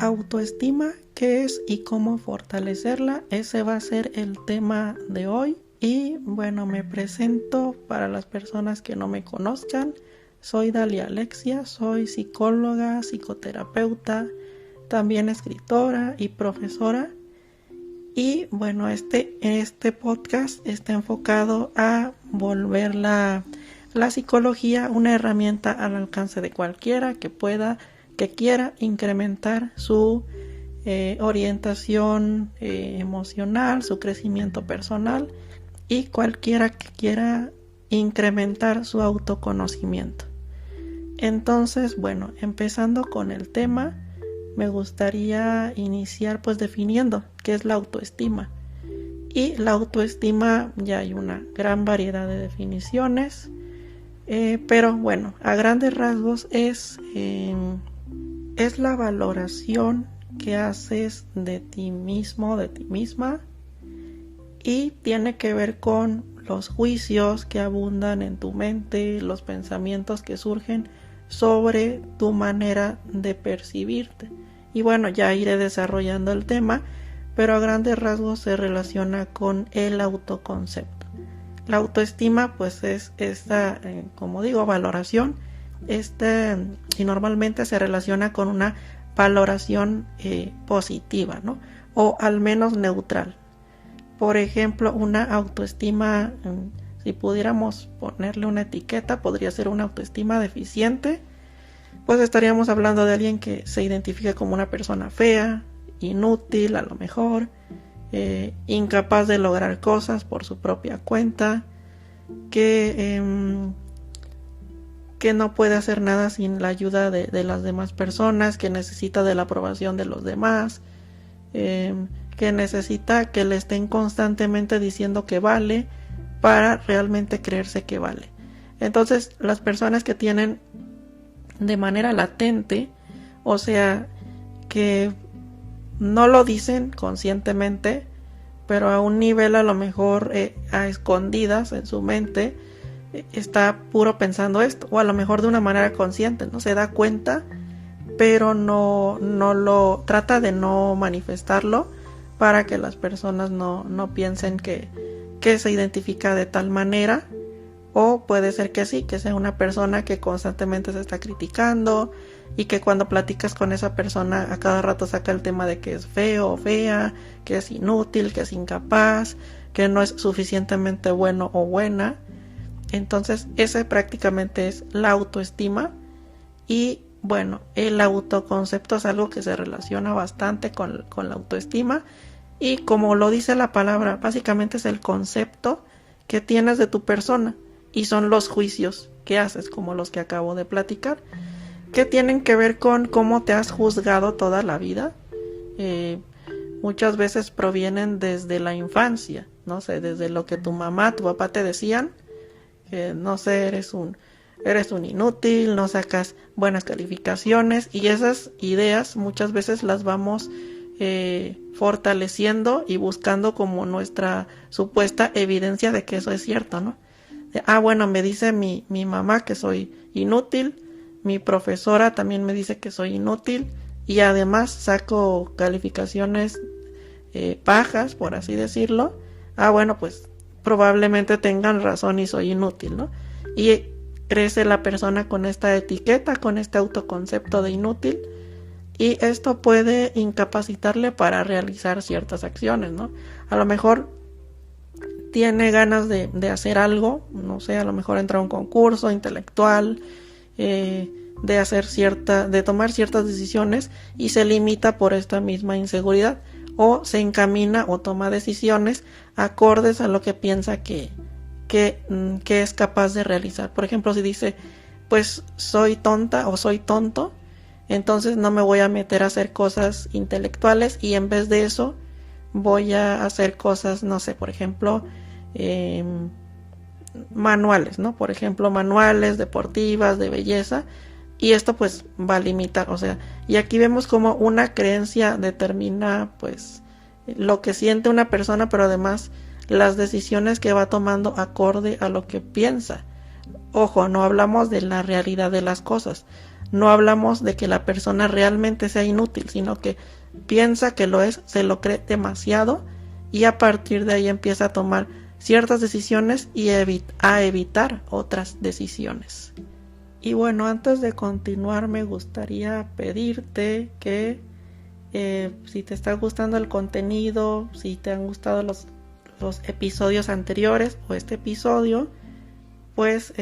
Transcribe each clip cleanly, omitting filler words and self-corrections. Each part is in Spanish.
Autoestima, ¿qué es y cómo fortalecerla? Ese va a ser el tema de hoy. Y bueno, me presento para las personas que no me conozcan. Soy Dalia Alexia, soy psicóloga, psicoterapeuta, también escritora y profesora. Y bueno, este podcast está enfocado a volver la psicología una herramienta al alcance de cualquiera que quiera incrementar su orientación emocional, su crecimiento personal y cualquiera que quiera incrementar su autoconocimiento. Entonces, bueno, empezando con el tema, me gustaría iniciar pues definiendo qué es la autoestima. Y la autoestima ya hay una gran variedad de definiciones, pero bueno, a grandes rasgos es la valoración que haces de ti mismo, de ti misma, y tiene que ver con los juicios que abundan en tu mente, los pensamientos que surgen sobre tu manera de percibirte. Y bueno, ya iré desarrollando el tema, pero a grandes rasgos se relaciona con el autoconcepto. La autoestima pues es esta, como digo, valoración, y normalmente se relaciona con una valoración positiva, ¿no? O al menos neutral. Por ejemplo, una autoestima, si pudiéramos ponerle una etiqueta, podría ser una autoestima deficiente. Pues estaríamos hablando de alguien que se identifica como una persona fea, inútil a lo mejor, incapaz de lograr cosas por su propia cuenta, que no puede hacer nada sin la ayuda de las demás personas, que necesita de la aprobación de los demás, que necesita que le estén constantemente diciendo que vale para realmente creerse que vale. Entonces, las personas que tienen de manera latente, o sea, que no lo dicen conscientemente, pero a un nivel a lo mejor a escondidas en su mente, está puro pensando esto, o a lo mejor de una manera consciente, no se da cuenta, pero no lo trata de no manifestarlo para que las personas no piensen que se identifica de tal manera. O puede ser que sí, que sea una persona que constantemente se está criticando y que cuando platicas con esa persona a cada rato saca el tema de que es feo o fea, que es inútil, que es incapaz, que no es suficientemente bueno o buena. Entonces ese prácticamente es la autoestima. Y bueno, el autoconcepto es algo que se relaciona bastante con la autoestima. Y como lo dice la palabra, básicamente es el concepto que tienes de tu persona. Y son los juicios que haces, como los que acabo de platicar, que tienen que ver con cómo te has juzgado toda la vida. Muchas veces provienen desde la infancia, no sé, desde lo que tu mamá, tu papá te decían, que no sé, eres un inútil, no sacas buenas calificaciones, y esas ideas muchas veces las vamos fortaleciendo y buscando como nuestra supuesta evidencia de que eso es cierto, ¿no? Bueno, me dice mi mamá que soy inútil, mi profesora también me dice que soy inútil, y además saco calificaciones bajas, por así decirlo. Bueno, pues probablemente tengan razón y soy inútil, ¿no? Y crece la persona con esta etiqueta, con este autoconcepto de inútil, y esto puede incapacitarle para realizar ciertas acciones, ¿no? A lo mejor tiene ganas de hacer algo, no sé, a lo mejor entrar a un concurso intelectual, de tomar ciertas decisiones, y se limita por esta misma inseguridad, o se encamina o toma decisiones acordes a lo que piensa que es capaz de realizar. Por ejemplo, si dice, pues soy tonta o soy tonto, entonces no me voy a meter a hacer cosas intelectuales, y en vez de eso voy a hacer cosas, no sé, por ejemplo, manuales, ¿no? Por ejemplo, manuales, deportivas, de belleza, y esto pues va a limitar, o sea, y aquí vemos como una creencia determina pues lo que siente una persona, pero además las decisiones que va tomando acorde a lo que piensa. Ojo, no hablamos de la realidad de las cosas, no hablamos de que la persona realmente sea inútil, sino que piensa que lo es, se lo cree demasiado y a partir de ahí empieza a tomar ciertas decisiones y a evitar otras decisiones. Y bueno, antes de continuar me gustaría pedirte que si te está gustando el contenido, si te han gustado los episodios anteriores o este episodio, pues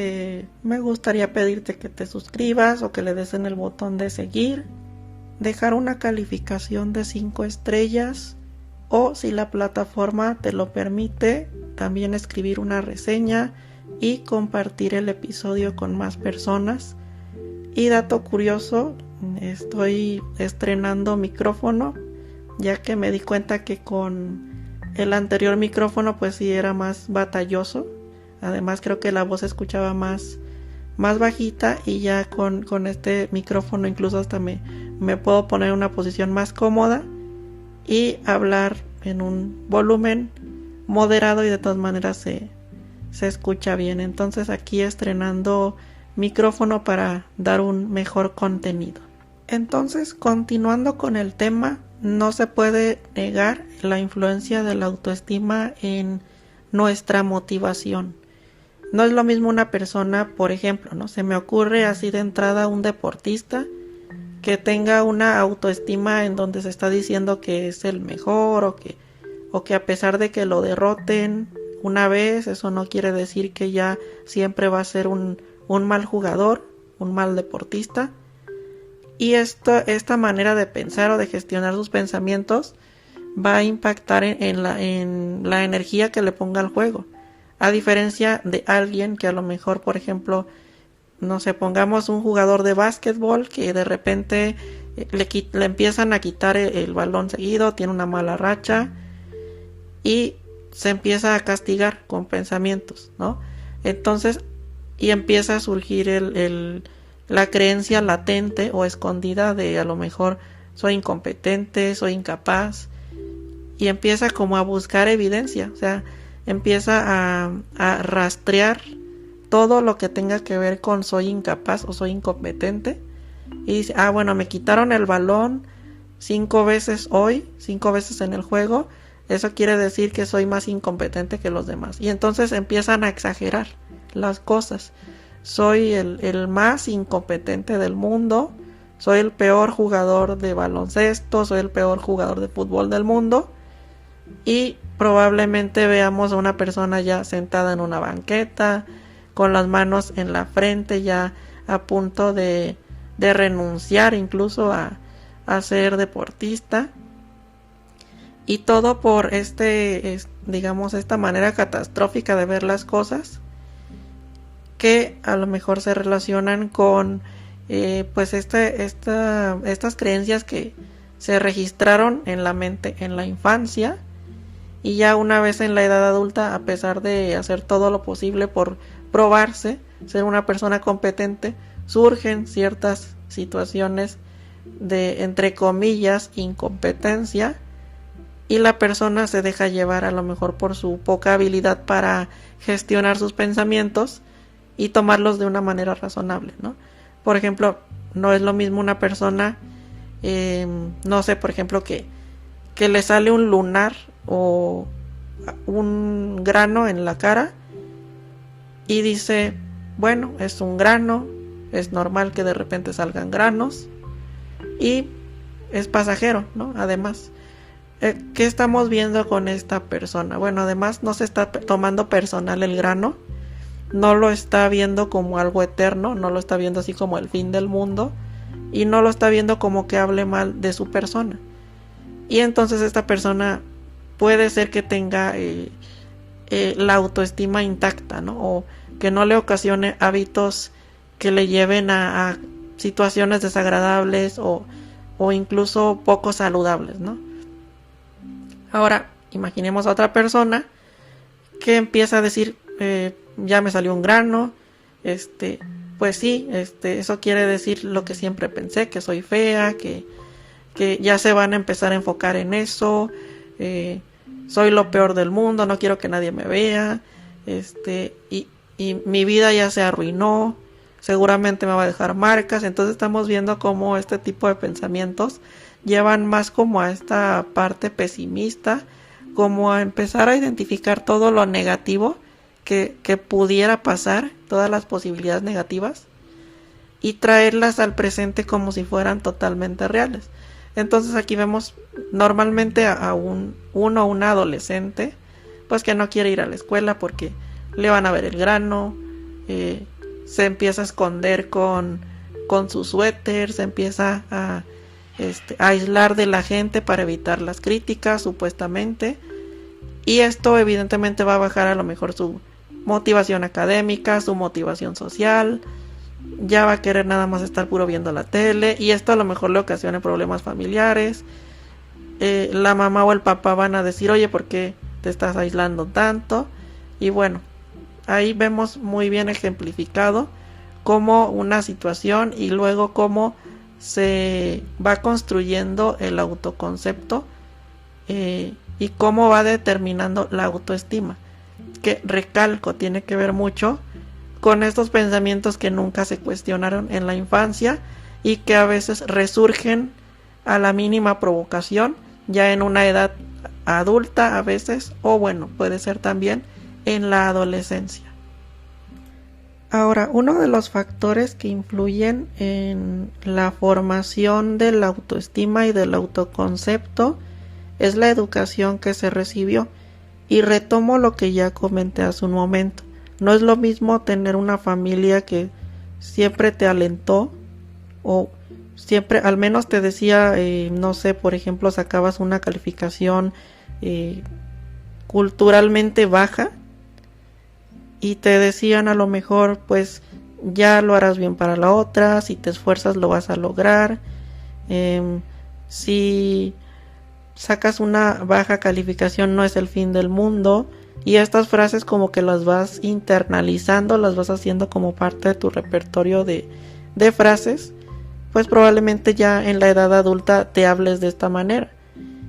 me gustaría pedirte que te suscribas o que le des en el botón de seguir, dejar una calificación de 5 estrellas o, si la plataforma te lo permite, también escribir una reseña y compartir el episodio con más personas. Y dato curioso, estoy estrenando micrófono, ya que me di cuenta que con el anterior micrófono pues sí era más batalloso. Además creo que la voz se escuchaba más bajita, y ya con este micrófono incluso hasta me puedo poner en una posición más cómoda y hablar en un volumen moderado y de todas maneras se escucha bien. Entonces aquí estrenando micrófono para dar un mejor contenido. Entonces, continuando con el tema, no se puede negar la influencia de la autoestima en nuestra motivación. No es lo mismo una persona, por ejemplo, ¿no? Se me ocurre así de entrada un deportista que tenga una autoestima en donde se está diciendo que es el mejor o que a pesar de que lo derroten una vez, eso no quiere decir que ya siempre va a ser un mal jugador, un mal deportista. Y esta manera de pensar o de gestionar sus pensamientos va a impactar en la energía que le ponga al juego. A diferencia de alguien que a lo mejor, por ejemplo, no sé, pongamos un jugador de básquetbol que de repente le empiezan a quitar el balón seguido, tiene una mala racha y se empieza a castigar con pensamientos, ¿no? Entonces, y empieza a surgir la creencia latente o escondida de a lo mejor soy incompetente, soy incapaz, y empieza como a buscar evidencia, o sea, empieza a rastrear todo lo que tenga que ver con soy incapaz o soy incompetente, y dice, bueno, me quitaron el balón 5 veces hoy, 5 veces en el juego, eso quiere decir que soy más incompetente que los demás, y entonces empiezan a exagerar las cosas. Soy el más incompetente del mundo, soy el peor jugador de baloncesto, soy el peor jugador de fútbol del mundo, y probablemente veamos a una persona ya sentada en una banqueta, con las manos en la frente, ya a punto de renunciar incluso a ser deportista, y todo por digamos, esta manera catastrófica de ver las cosas, que a lo mejor se relacionan con pues estas creencias que se registraron en la mente en la infancia, y ya una vez en la edad adulta, a pesar de hacer todo lo posible por probarse ser una persona competente, surgen ciertas situaciones de, entre comillas, incompetencia, y la persona se deja llevar a lo mejor por su poca habilidad para gestionar sus pensamientos y tomarlos de una manera razonable, ¿no? Por ejemplo, no es lo mismo una persona, no sé, por ejemplo, que le sale un lunar o un grano en la cara y dice, bueno, es un grano, es normal que de repente salgan granos y es pasajero, ¿no? Además, ¿qué estamos viendo con esta persona? Bueno, además no se está tomando personal el grano, no lo está viendo como algo eterno, no lo está viendo así como el fin del mundo, y no lo está viendo como que hable mal de su persona. Y entonces esta persona puede ser que tenga la autoestima intacta, ¿no? O que no le ocasione hábitos que le lleven a situaciones desagradables o incluso poco saludables, ¿no? Ahora, imaginemos a otra persona que empieza a decir, ya me salió un grano, pues sí, eso quiere decir lo que siempre pensé, que soy fea, que ya se van a empezar a enfocar en eso, soy lo peor del mundo, no quiero que nadie me vea, y mi vida ya se arruinó, seguramente me va a dejar marcas. Entonces estamos viendo cómo este tipo de pensamientos llevan más como a esta parte pesimista, como a empezar a identificar todo lo negativo que pudiera pasar, todas las posibilidades negativas, y traerlas al presente como si fueran totalmente reales. Entonces aquí vemos normalmente a un adolescente pues que no quiere ir a la escuela porque le van a ver el grano, se empieza a esconder con su suéter, se empieza a aislar de la gente para evitar las críticas supuestamente, y esto evidentemente va a bajar a lo mejor su motivación académica, su motivación social, ya va a querer nada más estar puro viendo la tele, y esto a lo mejor le ocasiona problemas familiares. La mamá o el papá van a decir, oye, ¿por qué te estás aislando tanto? Y bueno, ahí vemos muy bien ejemplificado cómo una situación y luego cómo se va construyendo el autoconcepto, y cómo va determinando la autoestima, que recalco tiene que ver mucho con estos pensamientos que nunca se cuestionaron en la infancia y que a veces resurgen a la mínima provocación ya en una edad adulta a veces, o bueno, puede ser también en la adolescencia. Ahora, uno de los factores que influyen en la formación de la autoestima y del autoconcepto es la educación que se recibió, y retomo lo que ya comenté hace un momento. No es lo mismo tener una familia que siempre te alentó, o siempre al menos te decía, no sé, por ejemplo, sacabas una calificación culturalmente baja y te decían a lo mejor, pues ya lo harás bien para la otra, si te esfuerzas lo vas a lograr, si sacas una baja calificación no es el fin del mundo. Y estas frases como que las vas internalizando, las vas haciendo como parte de tu repertorio de frases, pues probablemente ya en la edad adulta te hables de esta manera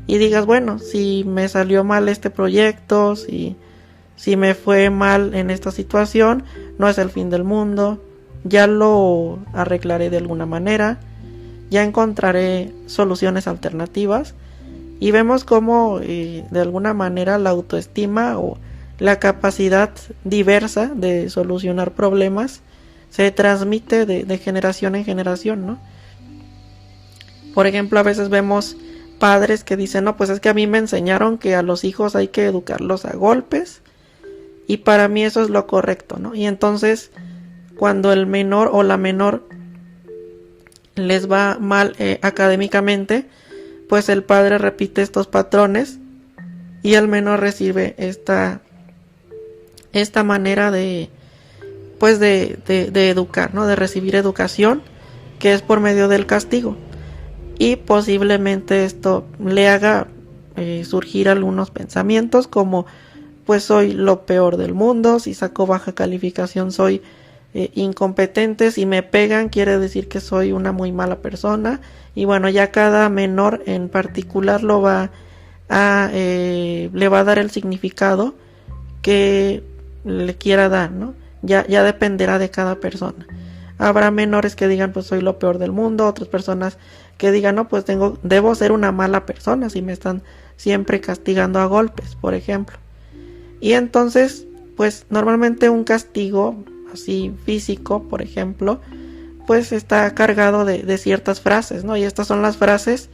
y digas, bueno, si me salió mal este proyecto, si me fue mal en esta situación, no es el fin del mundo, ya lo arreglaré de alguna manera, ya encontraré soluciones alternativas. Y vemos cómo de alguna manera la autoestima o la capacidad diversa de solucionar problemas se transmite de generación en generación, ¿no? Por ejemplo, a veces vemos padres que dicen, no, pues es que a mí me enseñaron que a los hijos hay que educarlos a golpes y para mí eso es lo correcto, ¿no? Y entonces cuando el menor o la menor les va mal académicamente, pues el padre repite estos patrones y el menor recibe esta manera de educar, ¿no? De recibir educación, que es por medio del castigo, y posiblemente esto le haga surgir algunos pensamientos como, pues soy lo peor del mundo, si saco baja calificación soy incompetente, si me pegan quiere decir que soy una muy mala persona. Y bueno, ya cada menor en particular le va a dar el significado que le quiera dar, ¿no? Ya dependerá de cada persona. Habrá menores que digan, pues soy lo peor del mundo, otras personas que digan, no, pues debo ser una mala persona si me están siempre castigando a golpes, por ejemplo. Y entonces, pues normalmente un castigo así físico, por ejemplo, pues está cargado de ciertas frases, ¿no? Y estas son las frases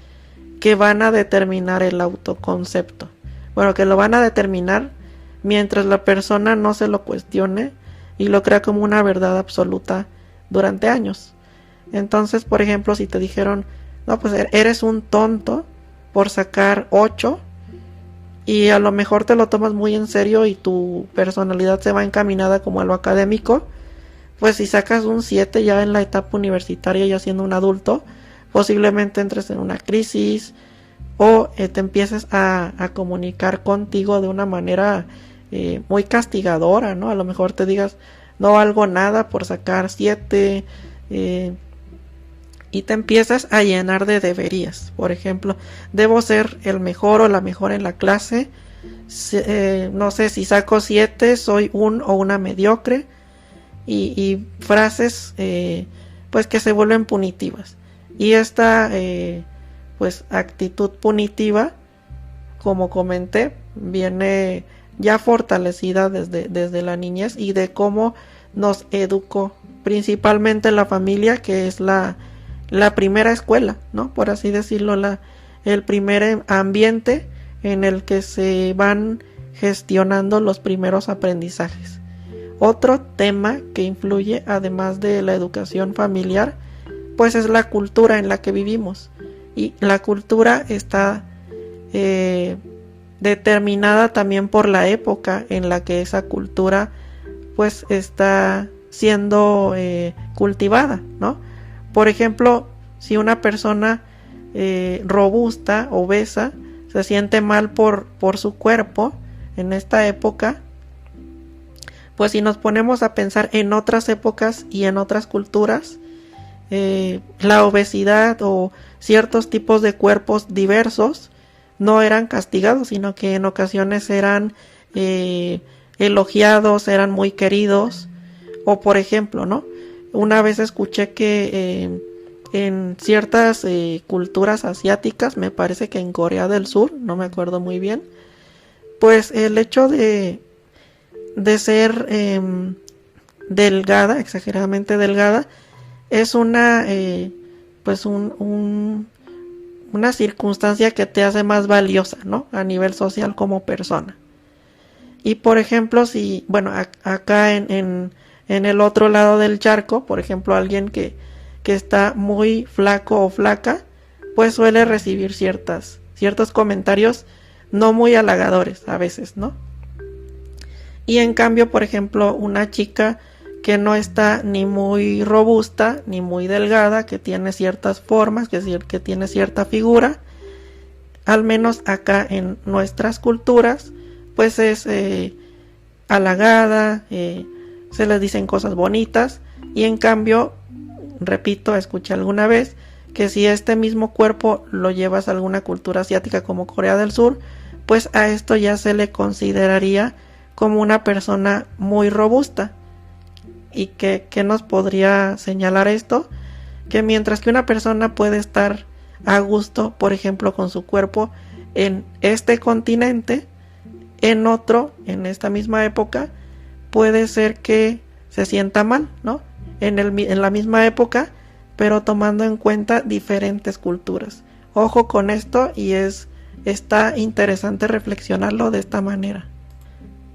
que van a determinar el autoconcepto. Bueno, que lo van a determinar mientras la persona no se lo cuestione y lo crea como una verdad absoluta durante años. Entonces, por ejemplo, si te dijeron, no, pues eres un tonto por sacar 8, y a lo mejor te lo tomas muy en serio y tu personalidad se va encaminada como a lo académico, pues si sacas un 7 ya en la etapa universitaria, ya siendo un adulto, posiblemente entres en una crisis o te empieces a comunicar contigo de una manera muy castigadora, ¿no? A lo mejor te digas, no valgo nada por sacar 7, y te empiezas a llenar de deberías. Por ejemplo, debo ser el mejor o la mejor en la clase, no sé, si saco 7 soy un o una mediocre. Y frases pues que se vuelven punitivas. Y esta pues actitud punitiva, como comenté, viene ya fortalecida desde la niñez y de cómo nos educó principalmente la familia, que es la primera escuela, ¿no? Por así decirlo, el primer ambiente en el que se van gestionando los primeros aprendizajes. Otro tema que influye, además de la educación familiar, pues es la cultura en la que vivimos. Y la cultura está determinada también por la época en la que esa cultura pues está siendo cultivada, ¿no? Por ejemplo, si una persona robusta, obesa, se siente mal por su cuerpo en esta época, pues si nos ponemos a pensar en otras épocas y en otras culturas, la obesidad o ciertos tipos de cuerpos diversos no eran castigados, sino que en ocasiones eran elogiados, eran muy queridos. O por ejemplo, ¿no? Una vez escuché que en ciertas culturas asiáticas, me parece que en Corea del Sur, no me acuerdo muy bien, pues el hecho de ser delgada, exageradamente delgada, es una pues una circunstancia que te hace más valiosa, ¿no? A nivel social como persona. Y por ejemplo, si, bueno, acá en el otro lado del charco, por ejemplo, alguien que está muy flaco o flaca, pues suele recibir ciertos comentarios no muy halagadores a veces, ¿no? Y en cambio, por ejemplo, una chica que no está ni muy robusta ni muy delgada, que tiene ciertas formas, que tiene cierta figura, al menos acá en nuestras culturas, pues es halagada, se les dicen cosas bonitas. Y en cambio, repito, escuché alguna vez que si este mismo cuerpo lo llevas a alguna cultura asiática como Corea del Sur, pues a esto ya se le consideraría como una persona muy robusta. ¿Y qué nos podría señalar esto? Que mientras que una persona puede estar a gusto, por ejemplo, con su cuerpo en este continente, en otro, en esta misma época, puede ser que se sienta mal, ¿no? En la misma época, pero tomando en cuenta diferentes culturas. Ojo con esto, y está interesante reflexionarlo de esta manera.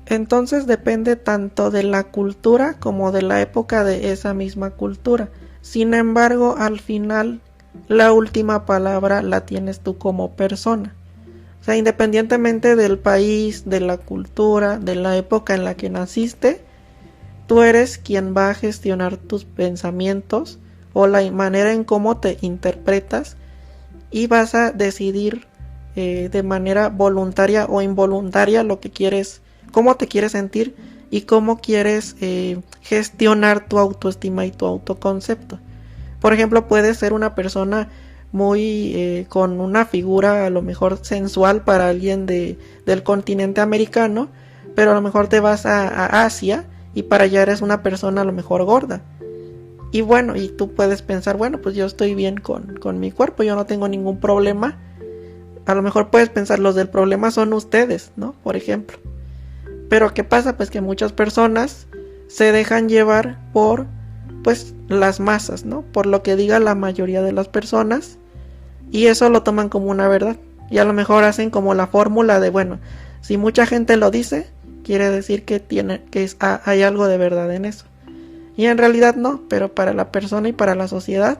Entonces depende tanto de la cultura como de la época de esa misma cultura. Sin embargo, al final, la última palabra la tienes tú como persona. O sea, independientemente del país, de la cultura, de la época en la que naciste, tú eres quien va a gestionar tus pensamientos o la manera en cómo te interpretas, y vas a decidir de manera voluntaria o involuntaria lo que quieres, cómo te quieres sentir y cómo quieres gestionar tu autoestima y tu autoconcepto. Por ejemplo, puedes ser una persona muy con una figura a lo mejor sensual para alguien del continente americano, pero a lo mejor te vas a Asia y para allá eres una persona a lo mejor gorda. Y bueno, y tú puedes pensar, bueno, pues yo estoy bien con mi cuerpo, yo no tengo ningún problema. A lo mejor puedes pensar, los del problema son ustedes, ¿no? Por ejemplo. Pero ¿qué pasa? Pues que muchas personas se dejan llevar por, pues, las masas, ¿no? Por lo que diga la mayoría de las personas, y eso lo toman como una verdad. Y a lo mejor hacen como la fórmula de, bueno, si mucha gente lo dice, quiere decir que hay algo de verdad en eso. Y en realidad no, pero para la persona y para la sociedad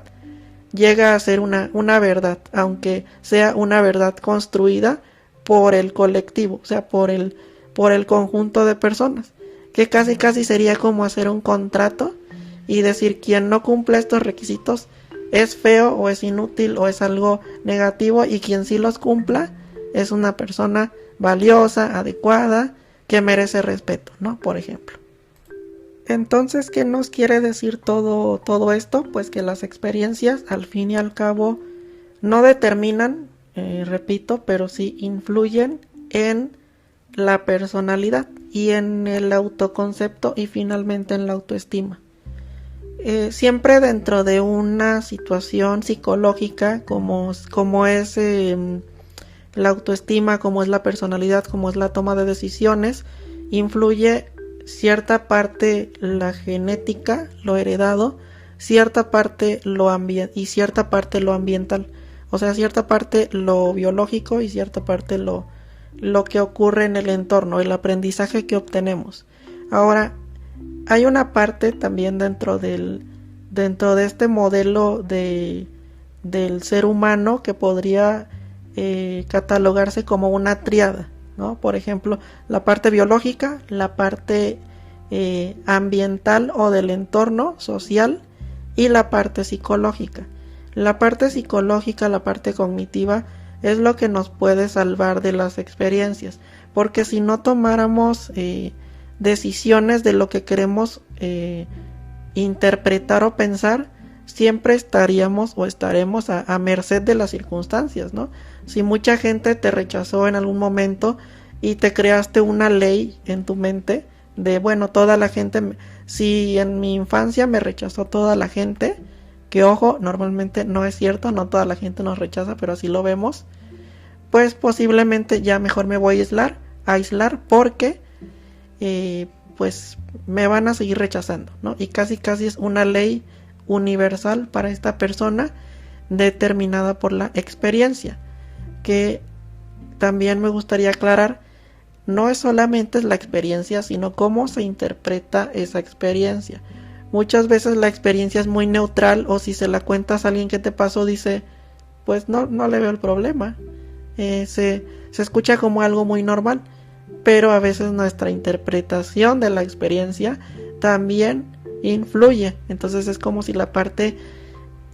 llega a ser una verdad, aunque sea una verdad construida por el colectivo, o sea, por el conjunto de personas, que casi sería como hacer un contrato y decir, quien no cumple estos requisitos es feo o es inútil o es algo negativo, y quien sí los cumpla es una persona valiosa, adecuada, que merece respeto, ¿no? Por ejemplo. Entonces, ¿qué nos quiere decir todo esto? Pues que las experiencias, al fin y al cabo, no determinan, repito, pero sí influyen en la personalidad y en el autoconcepto y finalmente en la autoestima. siempre dentro de una situación psicológica como es la autoestima, como es la personalidad, como es la toma de decisiones, influye cierta parte la genética, lo heredado, cierta parte y cierta parte lo ambiental. O sea, cierta parte lo biológico y cierta parte lo que ocurre en el entorno, el aprendizaje que obtenemos. Ahora, hay una parte también dentro de este modelo del ser humano que podría catalogarse como una tríada, ¿no? Por ejemplo, la parte biológica, la parte ambiental o del entorno social y la parte psicológica. La parte psicológica, la parte cognitiva, es lo que nos puede salvar de las experiencias, porque si no tomáramos decisiones de lo que queremos interpretar o pensar, siempre estaríamos o estaremos a merced de las circunstancias, ¿no? Si mucha gente te rechazó en algún momento y te creaste una ley en tu mente de, bueno, toda la gente, si en mi infancia me rechazó toda la gente, que ojo, normalmente no es cierto, no toda la gente nos rechaza, pero así lo vemos, pues posiblemente ya mejor me voy a aislar porque pues me van a seguir rechazando, ¿no? Y casi es una ley universal para esta persona determinada por la experiencia, que también me gustaría aclarar, no es solamente la experiencia, sino cómo se interpreta esa experiencia. Muchas veces la experiencia es muy neutral, o si se la cuentas a alguien que te pasó, dice, pues no le veo el problema. Se escucha como algo muy normal, pero a veces nuestra interpretación de la experiencia también influye. Entonces es como si la parte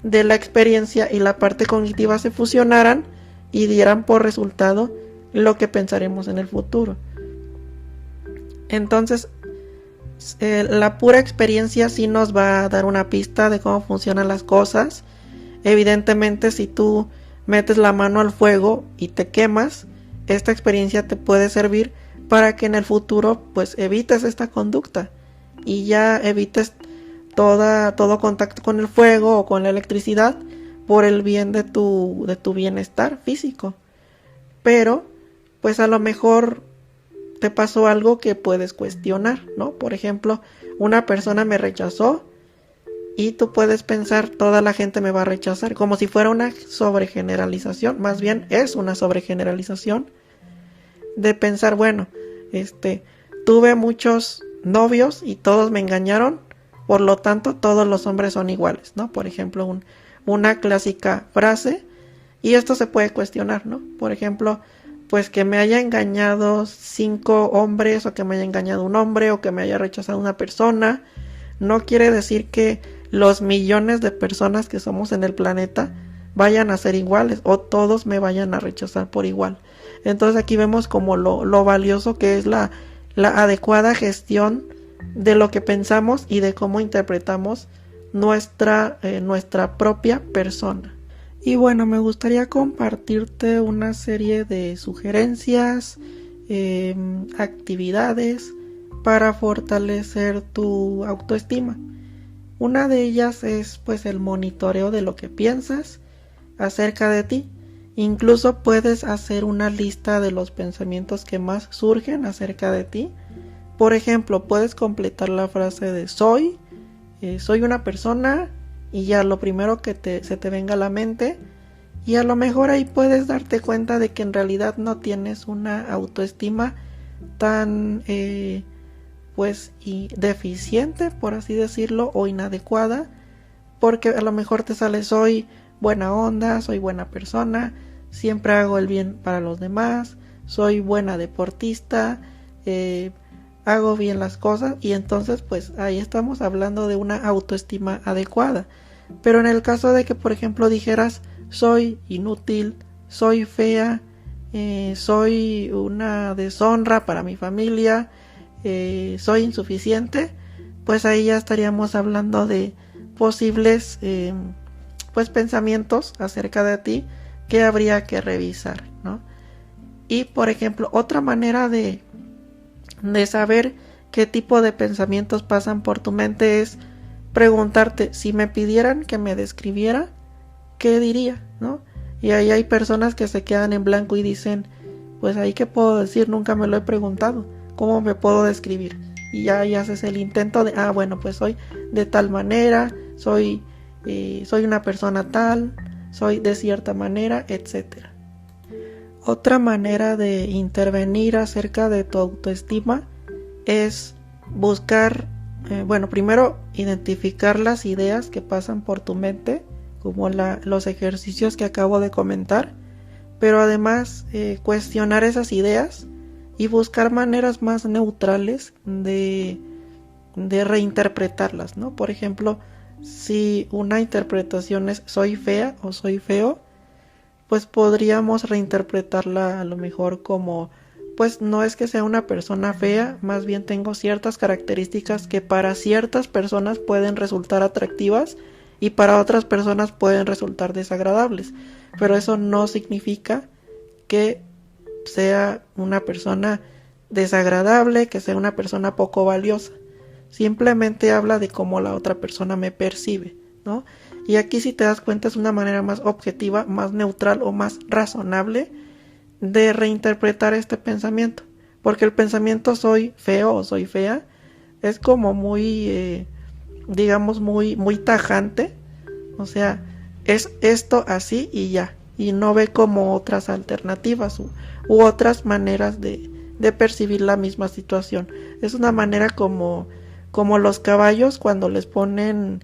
de la experiencia y la parte cognitiva se fusionaran y dieran por resultado lo que pensaremos en el futuro. Entonces la pura experiencia sí nos va a dar una pista de cómo funcionan las cosas. Evidentemente, si tú metes la mano al fuego y te quemas, esta experiencia te puede servir para que en el futuro pues evites esta conducta y ya evites todo contacto con el fuego o con la electricidad por el bien de tu bienestar físico. Pero pues a lo mejor te pasó algo que puedes cuestionar, ¿no? Por ejemplo, una persona me rechazó y tú puedes pensar, toda la gente me va a rechazar, como si fuera una sobregeneralización. Más bien es una sobregeneralización de pensar, bueno, tuve muchos novios y todos me engañaron, por lo tanto todos los hombres son iguales, ¿no? Por ejemplo, una clásica frase, y esto se puede cuestionar, ¿no? Por ejemplo, pues que me haya engañado 5 hombres, o que me haya engañado un hombre, o que me haya rechazado una persona, no quiere decir que los millones de personas que somos en el planeta vayan a ser iguales, o todos me vayan a rechazar por igual. Entonces aquí vemos como lo valioso que es la adecuada gestión de lo que pensamos y de cómo interpretamos nuestra propia persona. Y bueno, me gustaría compartirte una serie de sugerencias, actividades para fortalecer tu autoestima. Una de ellas es pues el monitoreo de lo que piensas acerca de ti. Incluso puedes hacer una lista de los pensamientos que más surgen acerca de ti. Por ejemplo, puedes completar la frase de soy una persona, y ya lo primero que se te venga a la mente, y a lo mejor ahí puedes darte cuenta de que en realidad no tienes una autoestima tan deficiente, por así decirlo, o inadecuada, porque a lo mejor te sale soy buena onda, soy buena persona, siempre hago el bien para los demás, soy buena deportista, hago bien las cosas, y entonces pues ahí estamos hablando de una autoestima adecuada. Pero en el caso de que, por ejemplo, dijeras soy inútil, soy fea, soy una deshonra para mi familia, soy insuficiente, pues ahí ya estaríamos hablando de posibles pensamientos acerca de ti que habría que revisar, ¿no? Y por ejemplo, otra manera de saber qué tipo de pensamientos pasan por tu mente es preguntarte, si me pidieran que me describiera, ¿qué diría? ¿No? Y ahí hay personas que se quedan en blanco y dicen, pues ahí qué puedo decir, nunca me lo he preguntado, ¿cómo me puedo describir? Y ya ahí haces el intento de, bueno, pues soy de tal manera, soy una persona tal, soy de cierta manera, etcétera. Otra manera de intervenir acerca de tu autoestima es buscar, primero identificar las ideas que pasan por tu mente, como los ejercicios que acabo de comentar, pero además cuestionar esas ideas y buscar maneras más neutrales de reinterpretarlas, ¿no? Por ejemplo, si una interpretación es soy fea o soy feo, pues podríamos reinterpretarla a lo mejor como, pues no es que sea una persona fea, más bien tengo ciertas características que para ciertas personas pueden resultar atractivas y para otras personas pueden resultar desagradables, pero eso no significa que sea una persona desagradable, que sea una persona poco valiosa. Simplemente habla de cómo la otra persona me percibe, ¿no? Y aquí, si te das cuenta, es una manera más objetiva, más neutral o más razonable de reinterpretar este pensamiento, porque el pensamiento soy feo o soy fea es como muy digamos muy tajante, o sea, es esto así y ya, y no ve como otras alternativas u otras maneras de percibir la misma situación. Es una manera como los caballos cuando les ponen,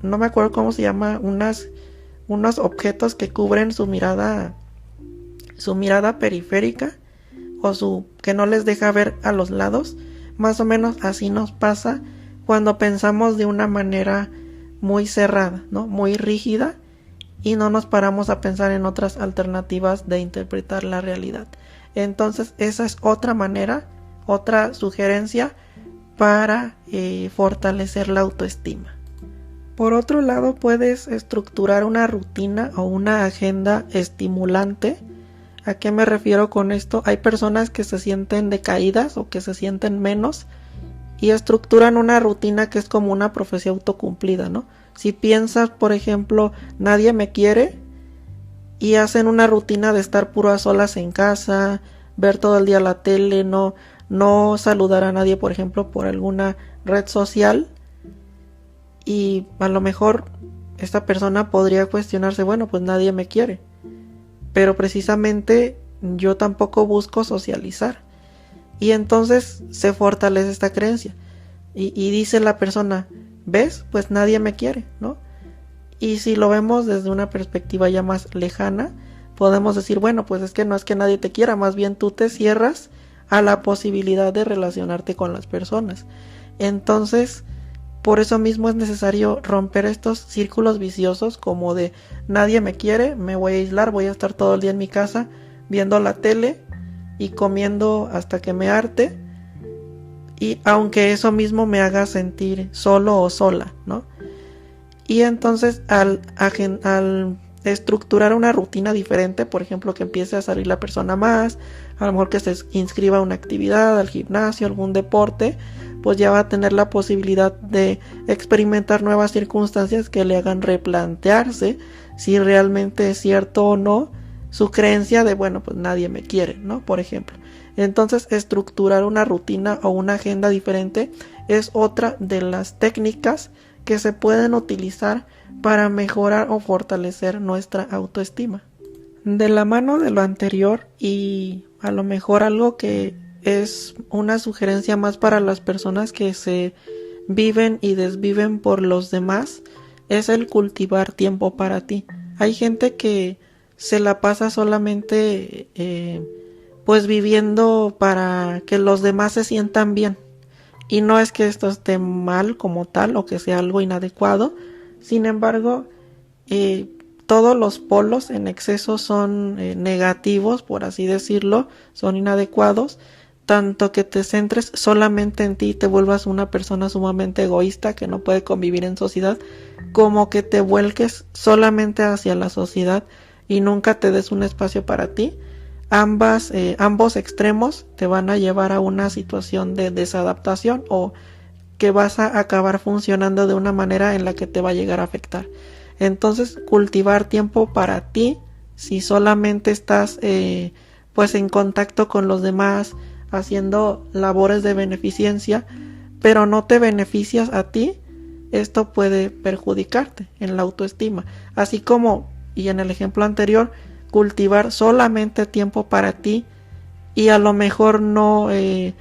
no me acuerdo cómo se llama, unos objetos que cubren su mirada periférica, o que no les deja ver a los lados. Más o menos así nos pasa cuando pensamos de una manera muy cerrada, ¿no? Muy rígida, y no nos paramos a pensar en otras alternativas de interpretar la realidad. Entonces esa es otra manera, otra sugerencia para fortalecer la autoestima. Por otro lado, puedes estructurar una rutina o una agenda estimulante. ¿A qué me refiero con esto? Hay personas que se sienten decaídas o que se sienten menos y estructuran una rutina que es como una profecía autocumplida, ¿no? Si piensas, por ejemplo, nadie me quiere, y hacen una rutina de estar puro a solas en casa, ver todo el día la tele, no saludar a nadie, por ejemplo, por alguna red social, y a lo mejor esta persona podría cuestionarse, bueno, pues nadie me quiere, pero precisamente yo tampoco busco socializar, y entonces se fortalece esta creencia, y dice la persona, ¿ves? Pues nadie me quiere, ¿no? Y si lo vemos desde una perspectiva ya más lejana, podemos decir, bueno, pues es que no es que nadie te quiera, más bien tú te cierras a la posibilidad de relacionarte con las personas. Entonces, por eso mismo es necesario romper estos círculos viciosos como de nadie me quiere, me voy a aislar, voy a estar todo el día en mi casa viendo la tele y comiendo hasta que me harte, y aunque eso mismo me haga sentir solo o sola, ¿no? Y entonces al estructurar una rutina diferente, por ejemplo, que empiece a salir la persona más, a lo mejor que se inscriba a una actividad, al gimnasio, algún deporte, pues ya va a tener la posibilidad de experimentar nuevas circunstancias que le hagan replantearse si realmente es cierto o no su creencia de, bueno, pues nadie me quiere, ¿no? Por ejemplo. Entonces, estructurar una rutina o una agenda diferente es otra de las técnicas que se pueden utilizar para mejorar o fortalecer nuestra autoestima. De la mano de lo anterior, y a lo mejor algo que es una sugerencia más para las personas que se viven y desviven por los demás, es el cultivar tiempo para ti. Hay gente que se la pasa solamente pues viviendo para que los demás se sientan bien, y no es que esto esté mal como tal o que sea algo inadecuado. Sin embargo, todos los polos en exceso son negativos, por así decirlo, son inadecuados, tanto que te centres solamente en ti y te vuelvas una persona sumamente egoísta que no puede convivir en sociedad, como que te vuelques solamente hacia la sociedad y nunca te des un espacio para ti. Ambos extremos te van a llevar a una situación de desadaptación o que vas a acabar funcionando de una manera en la que te va a llegar a afectar. Entonces, cultivar tiempo para ti, si solamente estás pues en contacto con los demás, haciendo labores de beneficencia, pero no te beneficias a ti, esto puede perjudicarte en la autoestima. Así como, y en el ejemplo anterior, cultivar solamente tiempo para ti y a lo mejor no, en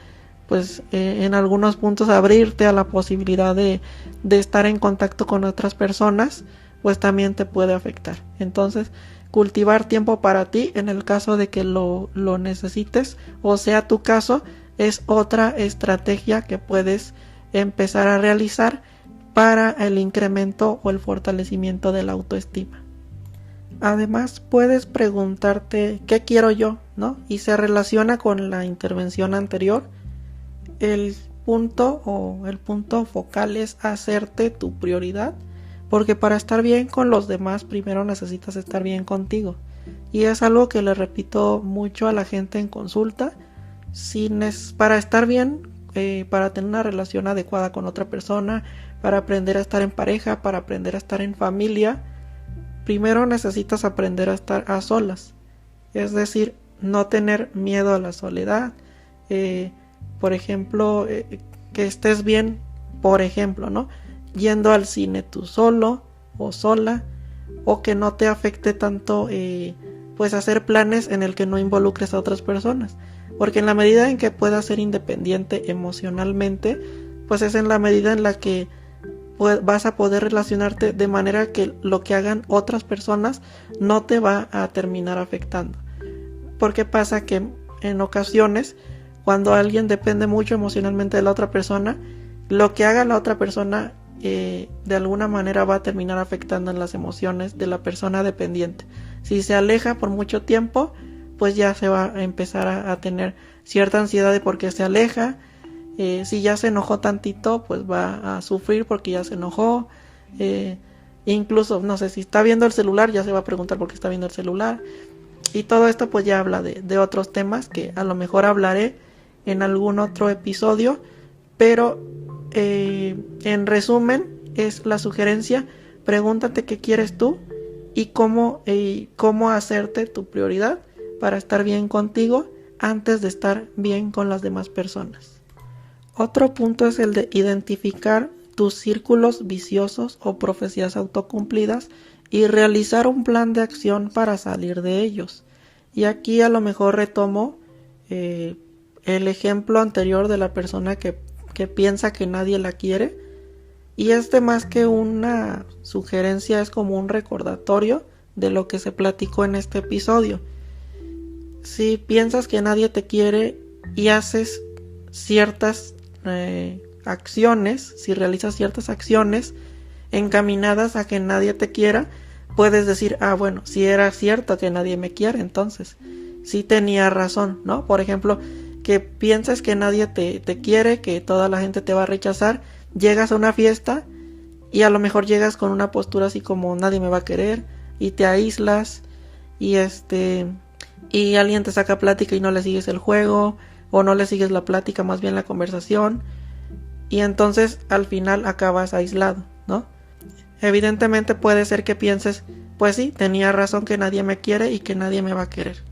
algunos puntos abrirte a la posibilidad de estar en contacto con otras personas, pues también te puede afectar. Entonces, cultivar tiempo para ti en el caso de que lo necesites o sea tu caso, es otra estrategia que puedes empezar a realizar para el incremento o el fortalecimiento de la autoestima. Además, puedes preguntarte ¿qué quiero yo?, ¿no? Y se relaciona con la intervención anterior. El punto focal es hacerte tu prioridad, porque para estar bien con los demás primero necesitas estar bien contigo. Y es algo que le repito mucho a la gente en consulta. Para estar bien, para tener una relación adecuada con otra persona, para aprender a estar en pareja, para aprender a estar en familia, primero necesitas aprender a estar a solas. Es decir, no tener miedo a la soledad. Por ejemplo, que estés bien, por ejemplo, ¿no?, yendo al cine tú solo o sola, o que no te afecte tanto pues hacer planes en el que no involucres a otras personas, porque en la medida en que puedas ser independiente emocionalmente, pues es en la medida en la que vas a poder relacionarte de manera que lo que hagan otras personas no te va a terminar afectando. Porque pasa que en ocasiones, cuando alguien depende mucho emocionalmente de la otra persona, lo que haga la otra persona de alguna manera va a terminar afectando en las emociones de la persona dependiente. Si se aleja por mucho tiempo, pues ya se va a empezar a tener cierta ansiedad de por qué se aleja. Si ya se enojó tantito, pues va a sufrir porque ya se enojó. Incluso, no sé, si está viendo el celular, ya se va a preguntar por qué está viendo el celular. Y todo esto pues ya habla de otros temas que a lo mejor hablaré en algún otro episodio, pero en resumen es la sugerencia: pregúntate qué quieres tú y cómo hacerte tu prioridad para estar bien contigo antes de estar bien con las demás personas. Otro punto es el de identificar tus círculos viciosos o profecías autocumplidas y realizar un plan de acción para salir de ellos. Y aquí a lo mejor retomo el ejemplo anterior de la persona que piensa que nadie la quiere, y más que una sugerencia, es como un recordatorio de lo que se platicó en este episodio. Si piensas que nadie te quiere y haces ciertas acciones, si realizas ciertas acciones encaminadas a que nadie te quiera, puedes decir, bueno, si era cierto que nadie me quiere, entonces sí tenía razón, ¿no? Por ejemplo, que piensas que nadie te quiere, que toda la gente te va a rechazar, llegas a una fiesta y a lo mejor llegas con una postura así como nadie me va a querer, y te aíslas, y y alguien te saca plática y no le sigues el juego, o no le sigues la plática, más bien la conversación, y entonces al final acabas aislado, ¿no? Evidentemente puede ser que pienses, pues sí, tenía razón que nadie me quiere y que nadie me va a querer.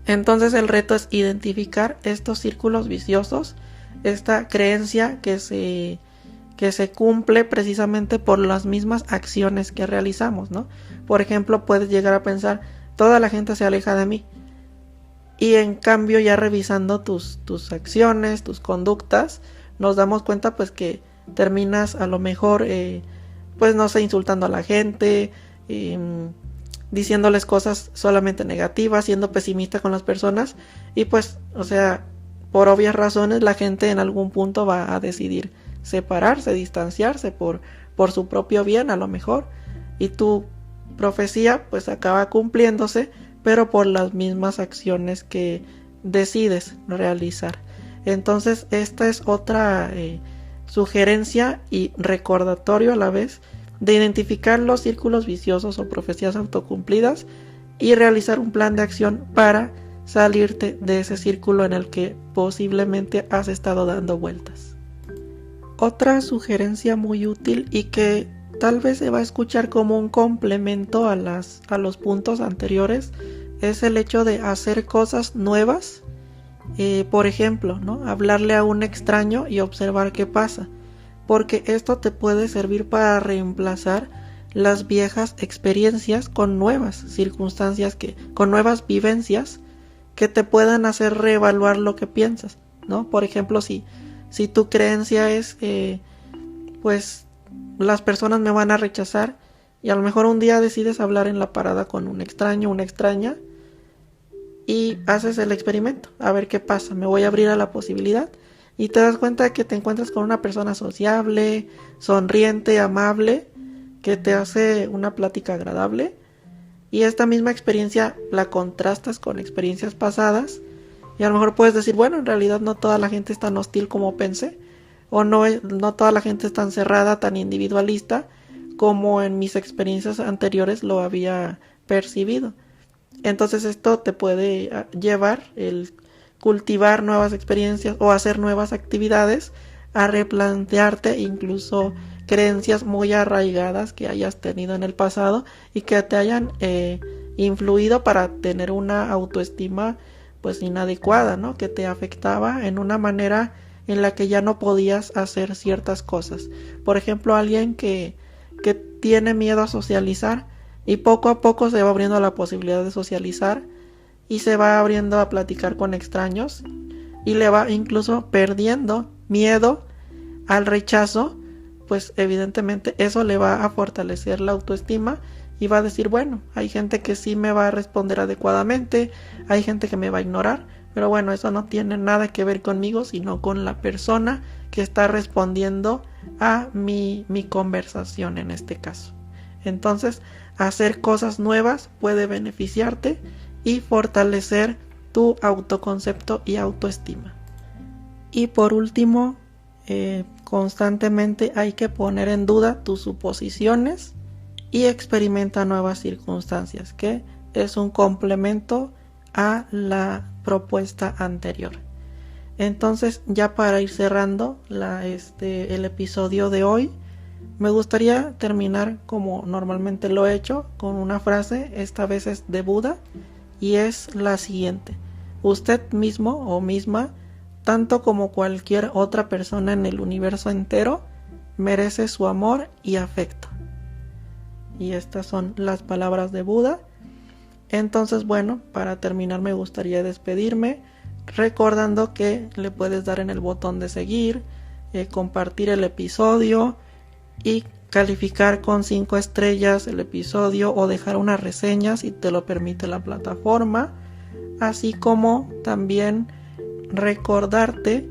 Entonces el reto es identificar estos círculos viciosos, esta creencia que se cumple precisamente por las mismas acciones que realizamos, ¿no? Por ejemplo, puedes llegar a pensar, toda la gente se aleja de mí, y en cambio ya revisando tus acciones, tus conductas, nos damos cuenta pues que terminas a lo mejor pues no sé, insultando a la gente, diciéndoles cosas solamente negativas, siendo pesimista con las personas, y pues, o sea, por obvias razones la gente en algún punto va a decidir separarse, distanciarse por su propio bien a lo mejor, y tu profecía pues acaba cumpliéndose, pero por las mismas acciones que decides realizar. Entonces esta es otra sugerencia y recordatorio a la vez de identificar los círculos viciosos o profecías autocumplidas y realizar un plan de acción para salirte de ese círculo en el que posiblemente has estado dando vueltas. Otra sugerencia muy útil y que tal vez se va a escuchar como un complemento a los puntos anteriores es el hecho de hacer cosas nuevas. Por ejemplo, ¿no? Hablarle a un extraño y observar qué pasa, porque esto te puede servir para reemplazar las viejas experiencias con nuevas circunstancias, con nuevas vivencias que te puedan hacer reevaluar lo que piensas, ¿no? Por ejemplo, si tu creencia es pues las personas me van a rechazar, y a lo mejor un día decides hablar en la parada con un extraño, una extraña, y haces el experimento, a ver qué pasa, me voy a abrir a la posibilidad, y te das cuenta que te encuentras con una persona sociable, sonriente, amable, que te hace una plática agradable, y esta misma experiencia la contrastas con experiencias pasadas, y a lo mejor puedes decir, bueno, en realidad no toda la gente es tan hostil como pensé, o no toda la gente es tan cerrada, tan individualista, como en mis experiencias anteriores lo había percibido. Entonces esto te puede llevar, el cultivar nuevas experiencias o hacer nuevas actividades, a replantearte incluso creencias muy arraigadas que hayas tenido en el pasado y que te hayan influido para tener una autoestima pues inadecuada, ¿no? Que te afectaba en una manera en la que ya no podías hacer ciertas cosas. Por ejemplo, alguien que tiene miedo a socializar y poco a poco se va abriendo la posibilidad de socializar y se va abriendo a platicar con extraños y le va incluso perdiendo miedo al rechazo, pues evidentemente eso le va a fortalecer la autoestima y va a decir, bueno, hay gente que sí me va a responder adecuadamente, hay gente que me va a ignorar, pero bueno, eso no tiene nada que ver conmigo, sino con la persona que está respondiendo a mi conversación en este caso. Entonces, hacer cosas nuevas puede beneficiarte y fortalecer tu autoconcepto y autoestima. Y por último, constantemente hay que poner en duda tus suposiciones y experimenta nuevas circunstancias, que es un complemento a la propuesta anterior. Entonces, ya para ir cerrando el episodio de hoy, me gustaría terminar como normalmente lo he hecho, con una frase, esta vez es de Buda, y es la siguiente: usted mismo o misma, tanto como cualquier otra persona en el universo entero, merece su amor y afecto. Y estas son las palabras de Buda. Entonces, bueno, para terminar me gustaría despedirme recordando que le puedes dar en el botón de seguir, compartir el episodio y calificar con 5 estrellas el episodio o dejar una reseña si te lo permite la plataforma, así como también recordarte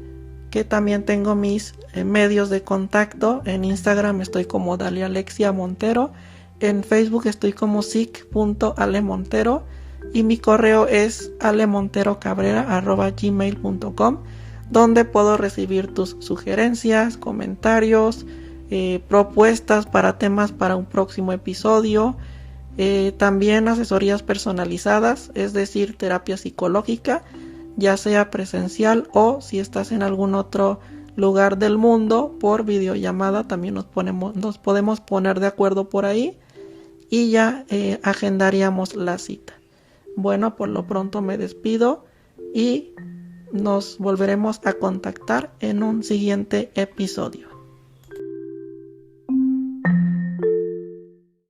que también tengo mis medios de contacto. En Instagram estoy como Dalia Alexia Montero, en Facebook estoy como sic.alemontero y mi correo es alemonterocabrera@gmail.com, donde puedo recibir tus sugerencias, comentarios, propuestas para temas para un próximo episodio, también asesorías personalizadas, es decir, terapia psicológica, ya sea presencial o si estás en algún otro lugar del mundo por videollamada, también nos podemos poner de acuerdo por ahí y ya agendaríamos la cita. Bueno, por lo pronto me despido y nos volveremos a contactar en un siguiente episodio.